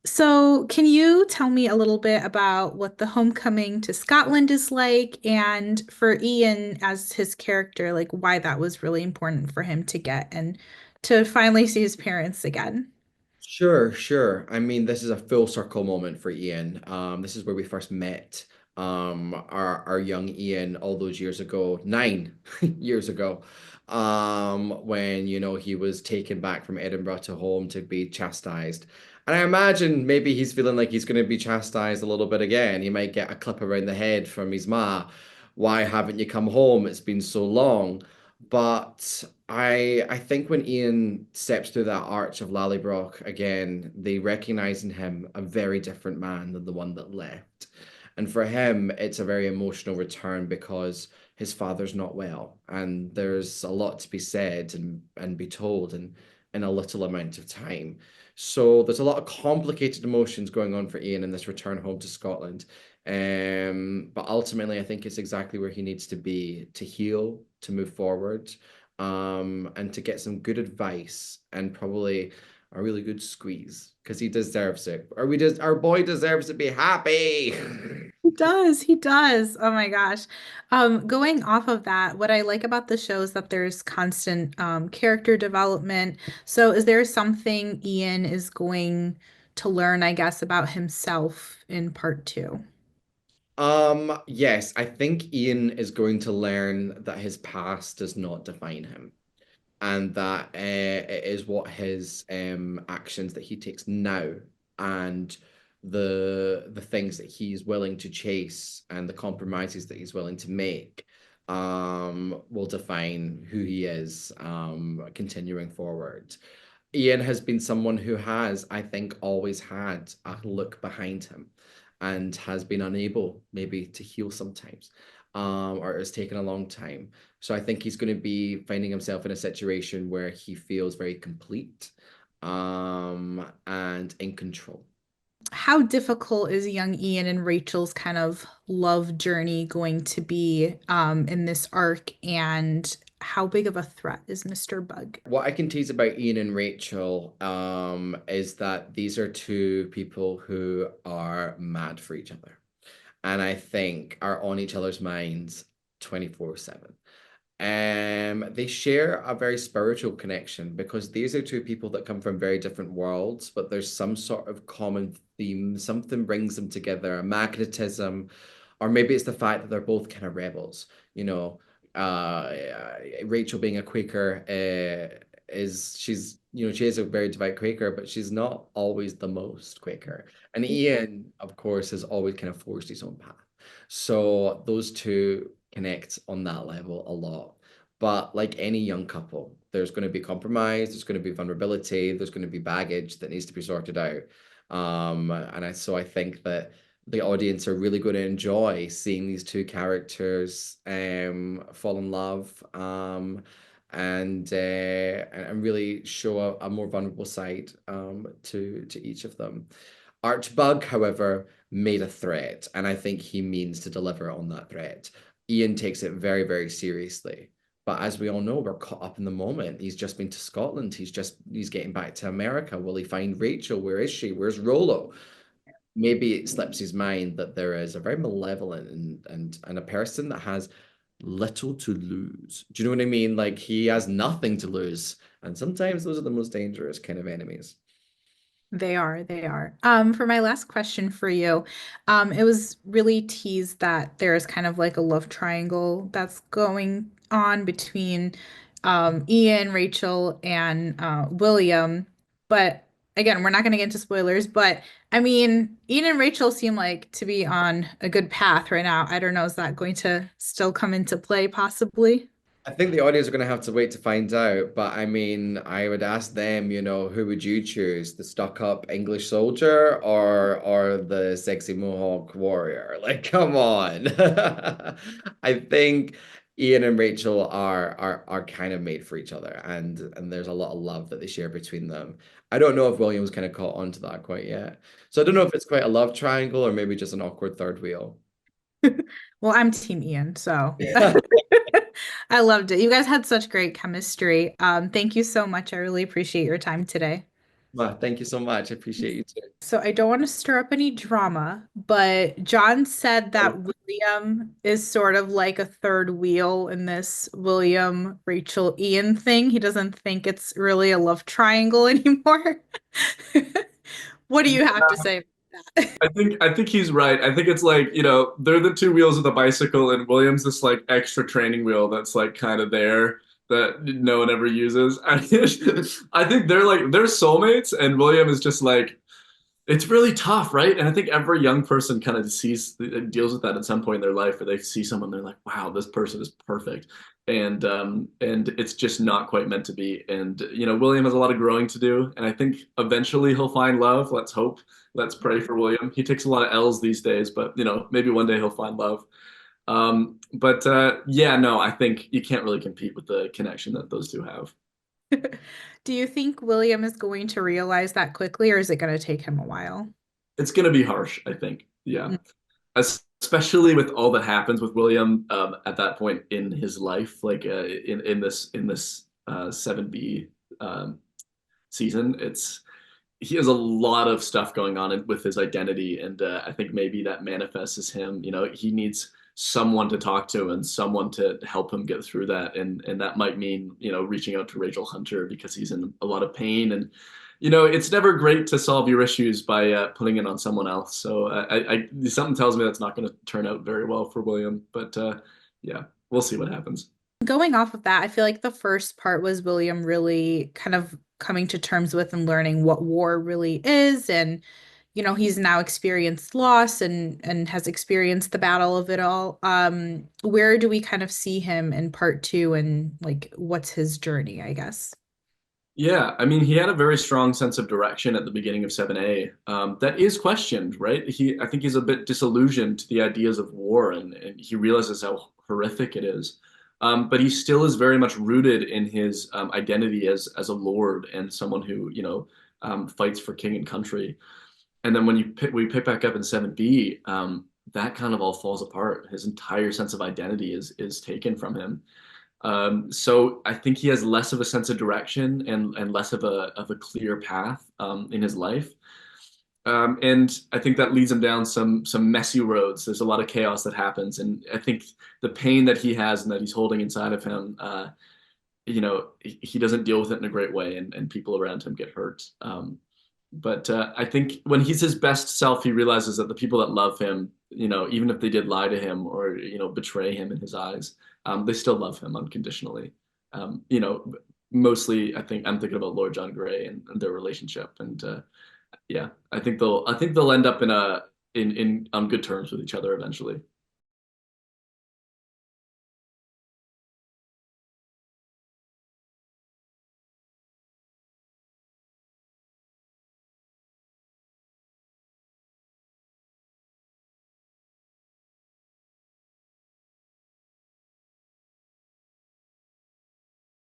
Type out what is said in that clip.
So, can you tell me a little bit about what the homecoming to Scotland is like, and for Ian as his character, like why that was really important for him to get and to finally see his parents again? Sure, sure. I mean, this is a full circle moment for Ian. This is where we first met our young Ian all those years ago, 9 years ago, when he was taken back from Edinburgh to home to be chastised. And I imagine maybe he's feeling like he's going to be chastised a little bit again. He might get a clip around the head from his ma. Why haven't you come home? It's been so long. But I think when Ian steps through that arch of Lallybroch again, they recognize in him a very different man than the one that left. And for him, it's a very emotional return because his father's not well, and there's a lot to be said and be told in a little amount of time. So there's a lot of complicated emotions going on for Ian in this return home to Scotland. But ultimately, I think it's exactly where he needs to be to heal, to move forward, and to get some good advice and probably a really good squeeze because he deserves it. Our boy deserves to be happy. He does, he does. Oh my gosh. Going off of that, what I like about the show is that there's constant character development. So is there something Ian is going to learn, I guess, about himself in part two? Yes, I think Ian is going to learn that his past does not define him, and that it is what his actions that he takes now and the things that he's willing to chase and the compromises that he's willing to make will define who he is continuing forward. Ian has been someone who has, I think, always had a look behind him and has been unable maybe to heal sometimes, or it's taken a long time. So I think he's going to be finding himself in a situation where he feels very complete, and in control. How difficult is young Ian and Rachel's kind of love journey going to be in this arc, and how big of a threat is Mr. Bug? What I can tease about Ian and Rachel is that these are two people who are mad for each other, and I think are on each other's minds 24/7. They share a very spiritual connection because these are two people that come from very different worlds, but there's some sort of common theme. Something brings them together, a magnetism, or maybe it's the fact that they're both kind of rebels. Rachel being a Quaker is she is a very devout Quaker, but she's not always the most Quaker. And Ian, of course, has always kind of forged his own path. So those two connect on that level a lot. But like any young couple, there's going to be compromise, there's going to be vulnerability, there's going to be baggage that needs to be sorted out. So I think that the audience are really going to enjoy seeing these two characters fall in love, and really show a more vulnerable side to each of them. Archbug, however, made a threat, and I think he means to deliver on that threat. Ian takes it very, very seriously. But as we all know, we're caught up in the moment. He's just been to Scotland. He's getting back to America. Will he find Rachel? Where is she? Where's Rolo? Maybe it slips his mind that there is a very malevolent and a person that has little to lose. Do you know what I mean? Like he has nothing to lose. And sometimes those are the most dangerous kind of enemies. They are, they are. For my last question for you, it was really teased that there is kind of like a love triangle that's going on between Ian, Rachel, and William. But again, we're not going to get into spoilers, but I mean, Ian and Rachel seem like to be on a good path right now. I don't know, is that going to still come into play possibly? I think the audience are going to have to wait to find out, but I mean, I would ask them, who would you choose, the stuck-up English soldier or the sexy Mohawk warrior? Like, come on. I think Ian and Rachel are kind of made for each other, and there's a lot of love that they share between them. I don't know if William's kind of caught on to that quite yet. So I don't know if it's quite a love triangle or maybe just an awkward third wheel. Well, I'm Team Ian, so I loved it. You guys had such great chemistry. Thank you so much. I really appreciate your time today. Well, thank you so much. I appreciate you too. So I don't want to stir up any drama, but John said that Oh, William is sort of like a third wheel in this William, Rachel, Ian thing. He doesn't think it's really a love triangle anymore. What do you have to say about that? I think he's right. I think it's like, they're the two wheels of the bicycle, and William's this like extra training wheel that's like kind of there that no one ever uses. I think they're soulmates, and William is just like it's really tough, right? And I think every young person kind of deals with that at some point in their life where they see someone, they're like, wow, this person is perfect. And it's just not quite meant to be. And William has a lot of growing to do. And I think eventually he'll find love. Let's hope. Let's pray for William. He takes a lot of L's these days, but maybe one day he'll find love. But yeah, no, I think you can't really compete with the connection that those two have. Do you think William is going to realize that quickly, or is it going to take him a while? It's going to be harsh, I think. Yeah. Especially with all that happens with William at that point in his life, like in this 7B season, he has a lot of stuff going on with his identity, and I think maybe that manifests as him. He needs someone to talk to and someone to help him get through that, and that might mean reaching out to Rachel Hunter because he's in a lot of pain, and it's never great to solve your issues by putting it on someone else. So something tells me that's not going to turn out very well for William, but yeah, we'll see what happens. Going off of that, I feel like the first part was William really kind of coming to terms with and learning what war really is. And, he's now experienced loss and has experienced the battle of it all. Where do we kind of see him in part two and like what's his journey, I guess? Yeah, I mean, he had a very strong sense of direction at the beginning of 7A. That is questioned, right? I think he's a bit disillusioned to the ideas of war, and he realizes how horrific it is. But he still is very much rooted in his identity as a lord and someone who, fights for king and country. And then when we pick back up in 7B, that kind of all falls apart. His entire sense of identity is taken from him. So I think he has less of a sense of direction and less of a clear path in his life. And I think that leads him down some messy roads. There's a lot of chaos that happens, and I think the pain that he has and that he's holding inside of him, he doesn't deal with it in a great way, and people around him get hurt. But I think when he's his best self, he realizes that the people that love him, even if they did lie to him or betray him in his eyes, they still love him unconditionally. Mostly, I think I'm thinking about Lord John Grey and their relationship, and yeah, I think they'll end up in on good terms with each other eventually.